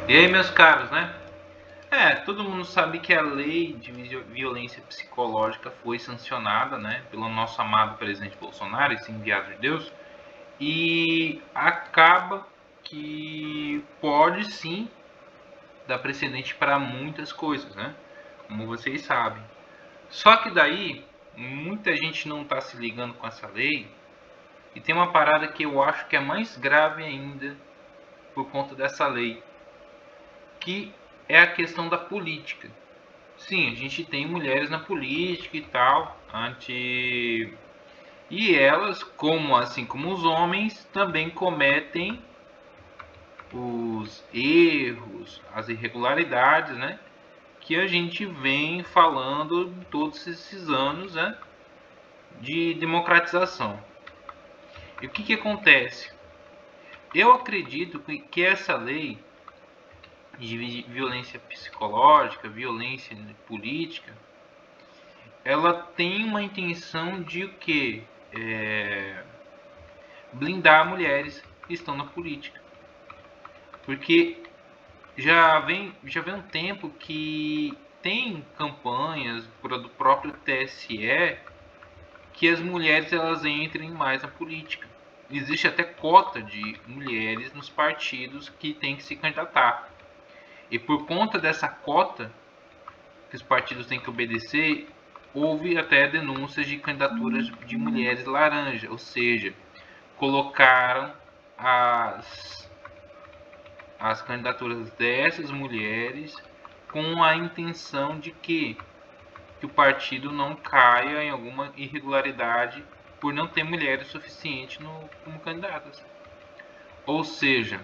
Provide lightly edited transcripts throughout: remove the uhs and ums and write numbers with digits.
E aí, meus caros, né? Todo mundo sabe que a lei de violência psicológica foi sancionada, né, pelo nosso amado presidente Bolsonaro, esse enviado de Deus, e acaba que pode sim dar precedente para muitas coisas, né? Como vocês sabem. Só que daí muita gente não está se ligando com essa lei e tem uma parada que eu acho que é mais grave ainda por conta dessa lei, que é a questão da política. Sim, a gente tem mulheres na política e tal, e elas, como assim como os homens, também cometem os erros, as irregularidades, né? Que a gente vem falando todos esses anos, né? De democratização. E o que acontece? Eu acredito que essa lei de violência psicológica, violência política, ela tem uma intenção de o quê? Blindar mulheres que estão na política. Porque já vem um tempo que tem campanhas do próprio TSE que as mulheres elas entrem mais na política. Existe até cota de mulheres nos partidos que tem que se candidatar. E por conta dessa cota que os partidos têm que obedecer, houve até denúncias de candidaturas de mulheres laranja, ou seja, colocaram as candidaturas dessas mulheres com a intenção de que o partido não caia em alguma irregularidade por não ter mulheres suficientes como candidatas. Ou seja,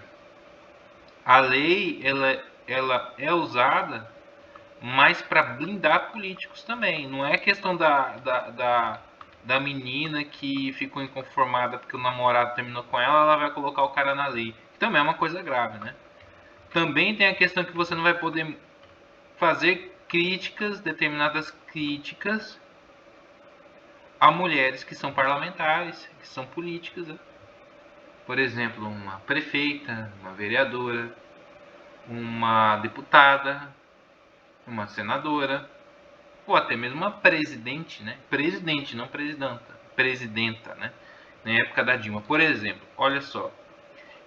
a lei ela é usada mais para blindar políticos também. Não é questão da menina que ficou inconformada porque o namorado terminou com ela vai colocar o cara na lei. Também é uma coisa grave, né? Também tem a questão que você não vai poder fazer críticas, determinadas críticas a mulheres que são parlamentares, que são políticas. Né? Por exemplo, uma prefeita, uma vereadora, uma deputada, uma senadora, ou até mesmo uma presidente, né? Presidente, não presidenta. Presidenta, né? Na época da Dilma. Por exemplo, olha só.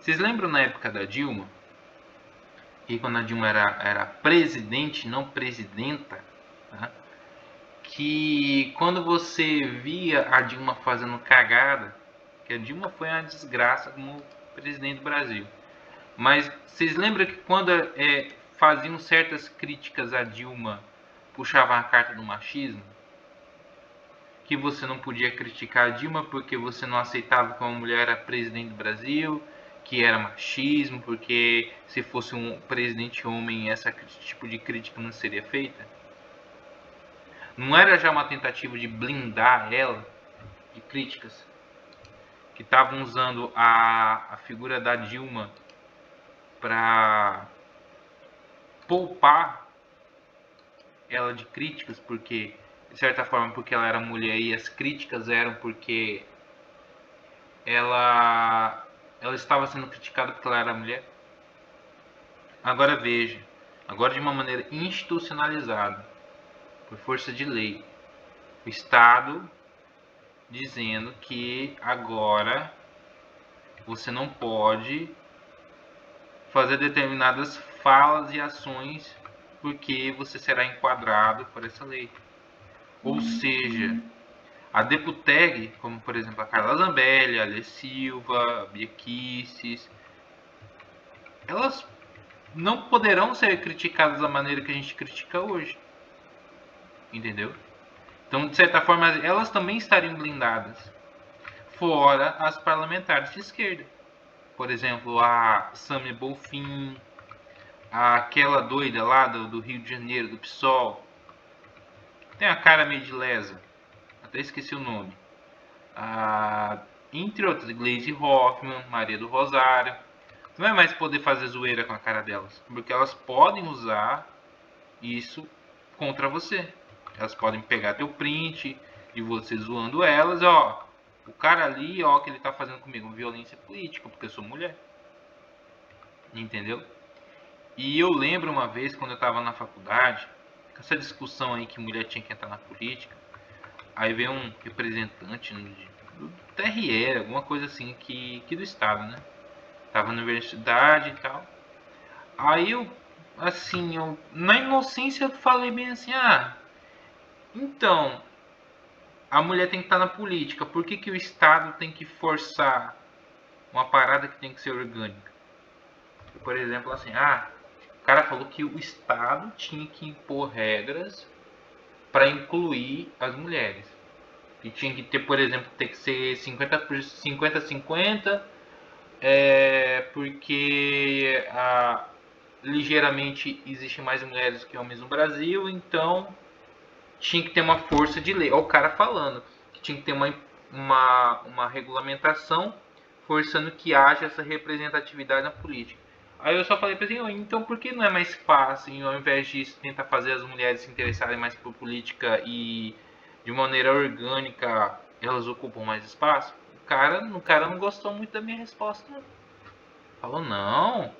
Vocês lembram na época da Dilma? E quando a Dilma era presidente, não presidenta, tá? Que quando você via a Dilma fazendo cagada, que a Dilma foi uma desgraça como presidente do Brasil. Mas vocês lembram que quando faziam certas críticas a Dilma, puxavam a carta do machismo? Que você não podia criticar a Dilma porque você não aceitava que uma mulher era presidente do Brasil, que era machismo, porque se fosse um presidente homem, esse tipo de crítica não seria feita? Não era já uma tentativa de blindar ela de críticas? Que estavam usando a figura da Dilma para poupar ela de críticas, porque, de certa forma, porque ela era mulher e as críticas eram porque ela estava sendo criticada porque ela era mulher. Agora veja, agora de uma maneira institucionalizada, por força de lei, o Estado dizendo que agora você não pode fazer determinadas falas e ações porque você será enquadrado por essa lei. Ou seja, a Deputeg, como por exemplo a Carla Zambelli, a Alê Silva, a Bia Kicis, elas não poderão ser criticadas da maneira que a gente critica hoje. Entendeu? Então, de certa forma, elas também estariam blindadas. Fora as parlamentares de esquerda. Por exemplo, a Samia Bonfim, aquela doida lá do Rio de Janeiro, do PSOL. Tem a cara meio de lesa. Até esqueci o nome. Entre outras, Gleisi Hoffmann, Maria do Rosário. Não vai mais poder fazer zoeira com a cara delas. Porque elas podem usar isso contra você. Elas podem pegar teu print e você zoando elas, ó. O cara ali, ó, que ele tá fazendo comigo violência política, porque eu sou mulher. Entendeu? E eu lembro uma vez, quando eu estava na faculdade, essa discussão aí que mulher tinha que entrar na política, aí veio um representante do TRE, alguma coisa assim, que do estado, né? Tava na universidade e tal. Aí eu, assim, na inocência eu falei bem assim, então, a mulher tem que estar na política, por que o Estado tem que forçar uma parada que tem que ser orgânica? Por exemplo, assim, o cara falou que o Estado tinha que impor regras para incluir as mulheres. Que tinha que ter, por exemplo, ter que ser 50-50, porque ligeiramente existe mais mulheres que homens no Brasil, então tinha que ter uma força de lei. Olha o cara falando que tinha que ter uma regulamentação forçando que haja essa representatividade na política. Aí eu só falei para ele, então por que não é mais fácil, ao invés disso, tentar fazer as mulheres se interessarem mais por política e de maneira orgânica elas ocupam mais espaço? O cara não gostou muito da minha resposta. Falou, não,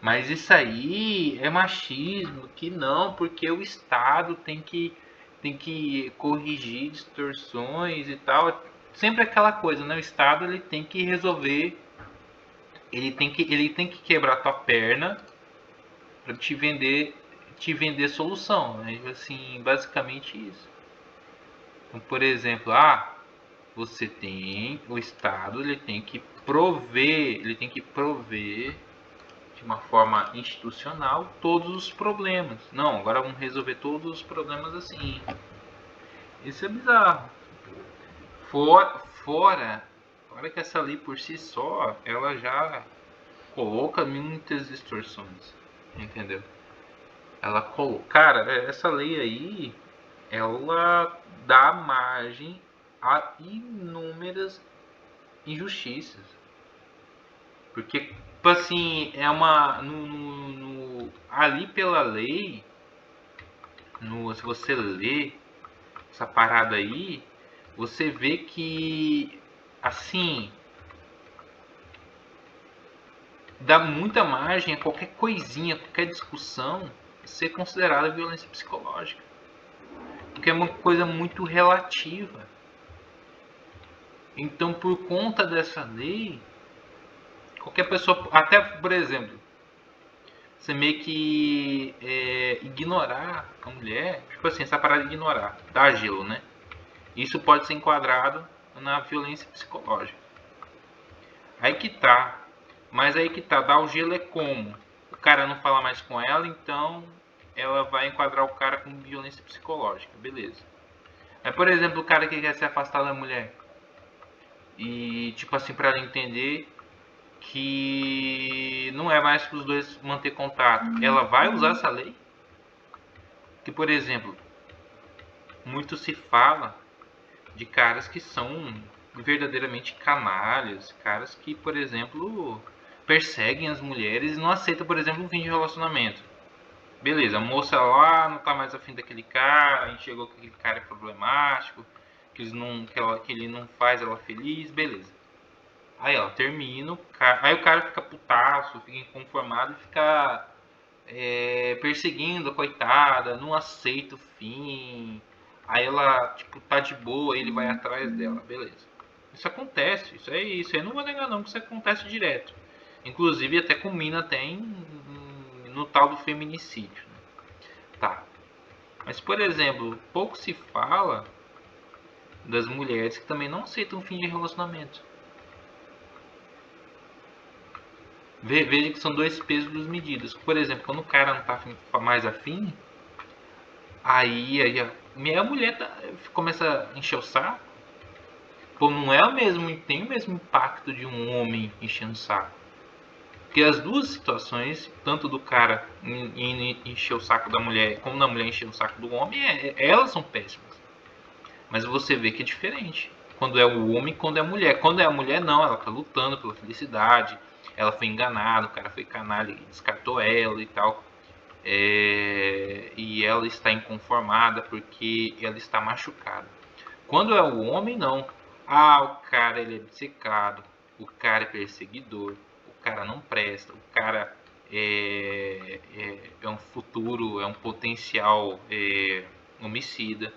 mas isso aí é machismo, que não, porque o Estado tem que corrigir distorções e tal. Sempre aquela coisa, né? O Estado ele tem que resolver, ele tem que quebrar tua perna para te vender solução, né? Assim, basicamente isso. Então, por exemplo, você tem o Estado, ele tem que prover de uma forma institucional todos os problemas. Não, agora vamos resolver todos os problemas assim. Isso é bizarro. Fora, fora que essa lei por si só, ela já coloca muitas distorções, entendeu? Ela coloca, cara, essa lei aí, ela dá margem a inúmeras injustiças. Porque, tipo assim, é uma. Ali pela lei, se você lê essa parada aí, você vê que, assim, dá muita margem a qualquer coisinha, qualquer discussão ser considerada violência psicológica. Porque é uma coisa muito relativa. Então, por conta dessa lei, qualquer pessoa, até por exemplo, você meio que ignorar a mulher, tipo assim, essa parada de ignorar, dar gelo, né? Isso pode ser enquadrado na violência psicológica. Aí que tá. Mas aí que tá, dar o gelo é como? O cara não fala mais com ela, então ela vai enquadrar o cara com violência psicológica, beleza. Aí, por exemplo, o cara que quer se afastar da mulher e, tipo assim, para ela entender que não é mais para os dois manter contato, ela vai usar essa lei? Que, por exemplo, muito se fala de caras que são verdadeiramente canalhas, caras que, por exemplo, perseguem as mulheres e não aceitam, por exemplo, um fim de relacionamento. Beleza, a moça lá não tá mais afim daquele cara, enxergou que aquele cara é problemático, que ele não faz ela feliz, beleza. Aí ela termina, aí o cara fica putaço, fica inconformado e fica perseguindo a coitada, não aceita o fim. Aí ela, tipo, tá de boa, ele vai atrás dela, beleza. Isso acontece, isso aí não vou negar não, que isso acontece direto. Inclusive até culmina até no tal do feminicídio. Né? Tá. Mas, por exemplo, pouco se fala das mulheres que também não aceitam o fim de relacionamento. Veja que são dois pesos e duas medidas. Por exemplo, quando o cara não tá mais afim, aí a mulher começa a encher o saco. Pô, não é o mesmo, tem o mesmo impacto de um homem enchendo o saco. Porque as duas situações, tanto do cara encher o saco da mulher, como da mulher encher o saco do homem, elas são péssimas. Mas você vê que é diferente. Quando é o homem, quando é a mulher. Quando é a mulher, não, ela tá lutando pela felicidade. Ela foi enganada, o cara foi canalha e descartou ela e tal. E ela está inconformada porque ela está machucada. Quando é o homem, não. O cara ele é obcecado, o cara é perseguidor, o cara não presta, o cara é um futuro, é um potencial homicida.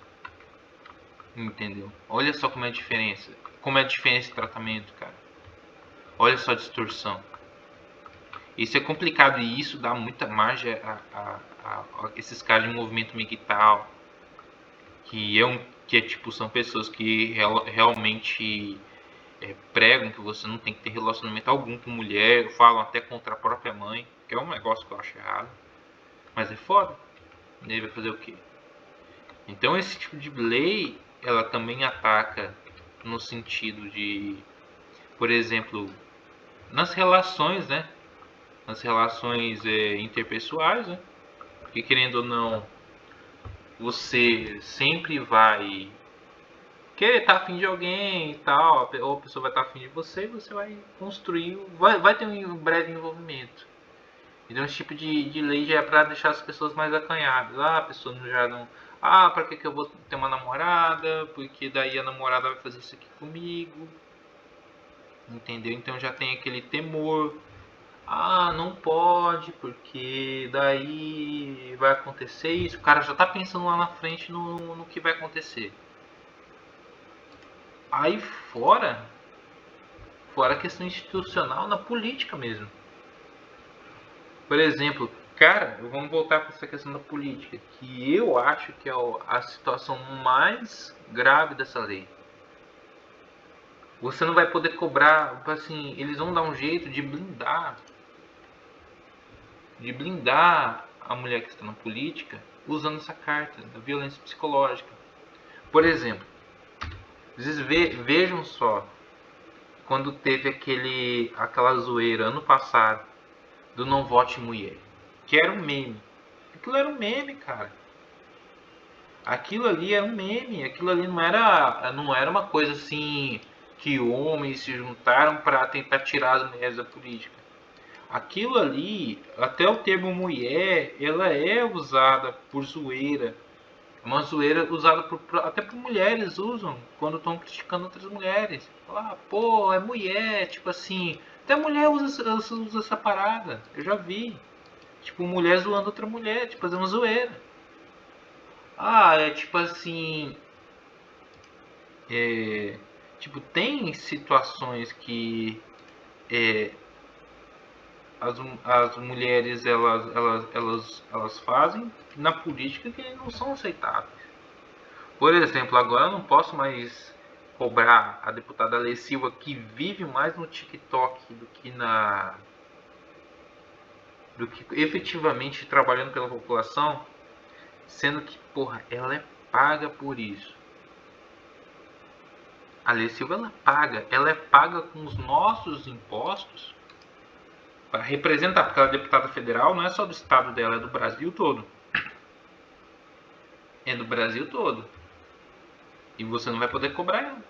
Entendeu? Olha só como é a diferença. Como é a diferença de tratamento, cara. Olha só a distorção. Isso é complicado e isso dá muita margem a esses caras de movimento migtal, que é tipo, são pessoas que realmente pregam que você não tem que ter relacionamento algum com mulher, falam até contra a própria mãe, que é um negócio que eu acho errado, mas é foda. Ele vai fazer o quê? Então esse tipo de lei, ela também ataca no sentido de, por exemplo, nas relações, né? Nas relações interpessoais, né? Porque querendo ou não, você sempre vai querer estar afim de alguém e tal, ou a pessoa vai estar afim de você e você vai construir, vai ter um breve envolvimento. Então esse tipo de lei já é para deixar as pessoas mais acanhadas. Ah, a pessoa já não. Ah, para que eu vou ter uma namorada? Porque daí a namorada vai fazer isso aqui comigo. Entendeu? Então já tem aquele temor. Ah, não pode, porque daí vai acontecer isso. O cara já tá pensando lá na frente no que vai acontecer. Aí fora a questão institucional na política mesmo. Por exemplo, cara, vamos voltar para essa questão da política, que eu acho que é a situação mais grave dessa lei. Você não vai poder cobrar, assim, eles vão dar um jeito de blindar a mulher que está na política usando essa carta da violência psicológica. Por exemplo, vocês vejam só, quando teve aquela zoeira ano passado do Não Vote Mulher, que era um meme. Aquilo era um meme, cara. Aquilo ali era um meme. Aquilo ali não era uma coisa assim que homens se juntaram para tentar tirar as mulheres da política. Aquilo ali, até o termo mulher, ela é usada por zoeira. É uma zoeira usada até por mulheres usam quando estão criticando outras mulheres. Falar, pô, é mulher, tipo assim. Até mulher usa essa parada. Eu já vi. Tipo, mulher zoando outra mulher, tipo, fazendo zoeira. Ah, é tipo assim. É, tipo, tem situações que é, as mulheres elas fazem na política que não são aceitáveis. Por exemplo, agora eu não posso mais cobrar a deputada Lê Silva, que vive mais no TikTok do que efetivamente trabalhando pela população, sendo que, porra, ela é paga por isso. A Lê Silva ela é paga com os nossos impostos para representar, porque ela é deputada federal, não é só do estado dela, é do Brasil todo. É do Brasil todo. E você não vai poder cobrar ela.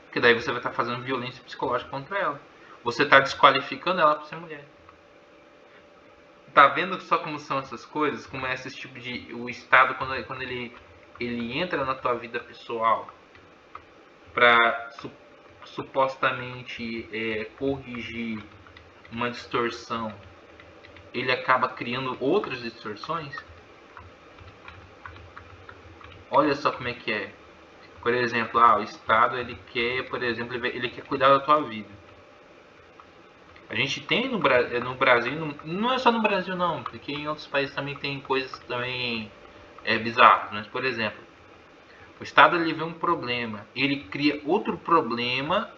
Porque daí você vai estar fazendo violência psicológica contra ela. Você está desqualificando ela para ser mulher. Tá vendo só como são essas coisas? Como é esse tipo de... O Estado, quando ele entra na tua vida pessoal para supostamente corrigir uma distorção, ele acaba criando outras distorções. Olha só como é que é. Por exemplo, o Estado ele quer, por exemplo, ele quer cuidar da tua vida. A gente tem no Brasil, não é só no Brasil não, porque em outros países também tem coisas também bizarras. Mas, por exemplo, o Estado ele vê um problema, ele cria outro problema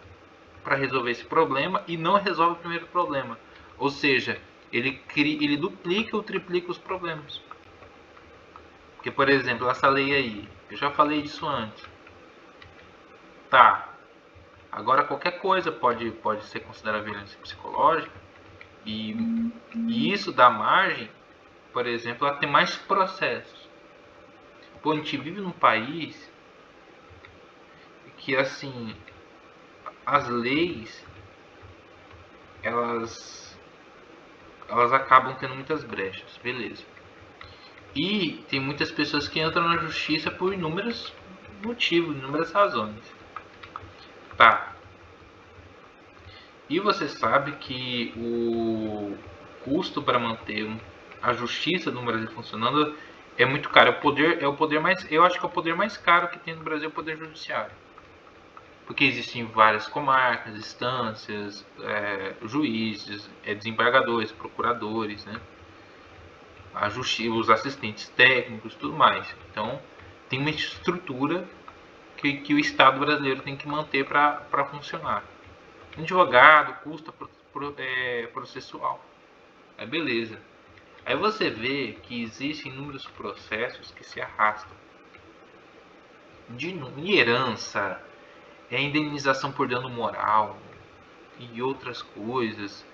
para resolver esse problema e não resolve o primeiro problema. Ou seja, ele duplica ou triplica os problemas. Porque, por exemplo, essa lei aí, eu já falei disso antes. Tá, agora qualquer coisa pode ser considerada violência psicológica e isso dá margem, por exemplo, a ter mais processos. Pô, a gente vive num país que assim as leis elas acabam tendo muitas brechas, beleza. E tem muitas pessoas que entram na justiça por inúmeros motivos, inúmeras razões. Tá. E você sabe que o custo para manter a justiça no Brasil funcionando é muito caro. Eu acho que é o poder mais caro que tem no Brasil, é o poder judiciário. Porque existem várias comarcas, instâncias, juízes, desembargadores, procuradores, né? Os assistentes técnicos, tudo mais. Então, tem uma estrutura que o Estado brasileiro tem que manter para funcionar. Advogado, custo processual. Aí beleza. Aí você vê que existem inúmeros processos que se arrastam. De herança, indenização por dano moral e outras coisas,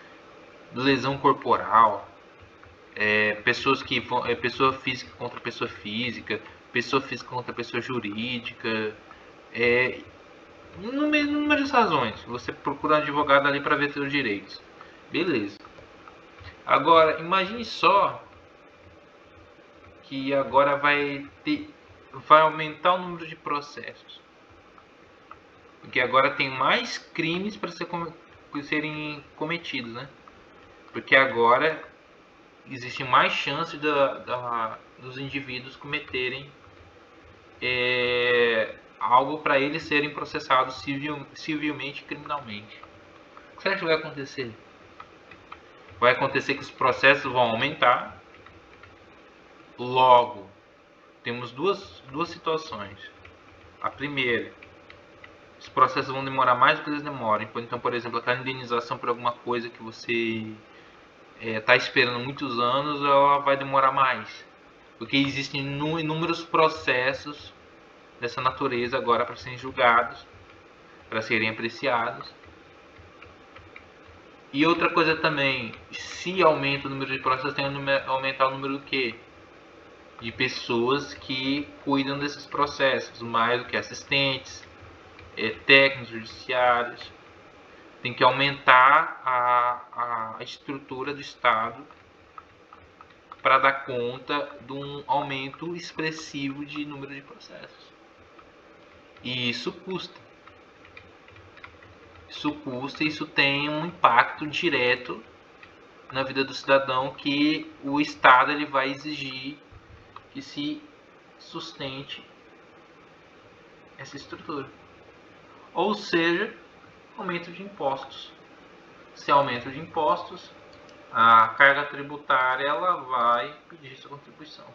lesão corporal, pessoas que vão, pessoa física contra pessoa física contra pessoa jurídica, inúmeras razões. Você procura um advogado ali para ver seus direitos, beleza. Agora imagine só que agora vai aumentar o número de processos, porque agora tem mais crimes para serem cometidos, né? Porque agora existe mais chance dos indivíduos cometerem algo para eles serem processados civilmente e criminalmente. O que você acha que vai acontecer? Vai acontecer que os processos vão aumentar. Logo, temos duas situações. A primeira, os processos vão demorar mais do que eles demoram. Então, por exemplo, aquela indenização por alguma coisa que você está esperando muitos anos, ela vai demorar mais. Porque existem inúmeros processos dessa natureza agora para serem julgados, para serem apreciados. E outra coisa também, se aumenta o número de processos, tem que aumentar o número do quê? De pessoas que cuidam desses processos, mais do que assistentes, técnicos judiciários. Tem que aumentar a estrutura do Estado para dar conta de um aumento expressivo de número de processos. E isso custa. Isso tem um impacto direto na vida do cidadão, que o Estado ele vai exigir que se sustente essa estrutura. Ou seja, aumento de impostos. Se aumento de impostos, a carga tributária ela vai pedir sua contribuição.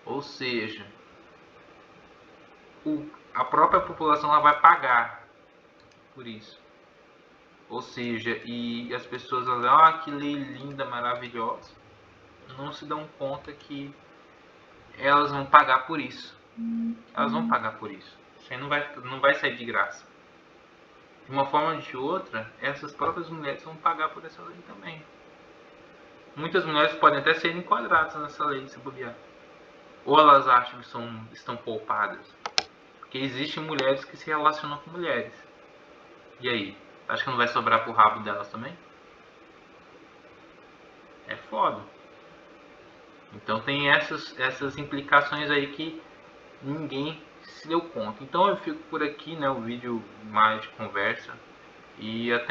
Ou seja, a própria população ela vai pagar por isso. Ou seja, e as pessoas olham, que lei linda, maravilhosa, não se dão conta que elas vão pagar por isso. Elas vão pagar por isso. Isso aí não vai sair de graça. De uma forma ou de outra, essas próprias mulheres vão pagar por essa lei também. Muitas mulheres podem até ser enquadradas nessa lei, se bobear. Ou elas acham que estão poupadas. Porque existem mulheres que se relacionam com mulheres. E aí? Acho que não vai sobrar pro rabo delas também? É foda. Então tem essas implicações aí que ninguém se deu conta. Então eu fico por aqui, né? O vídeo mais de conversa. E até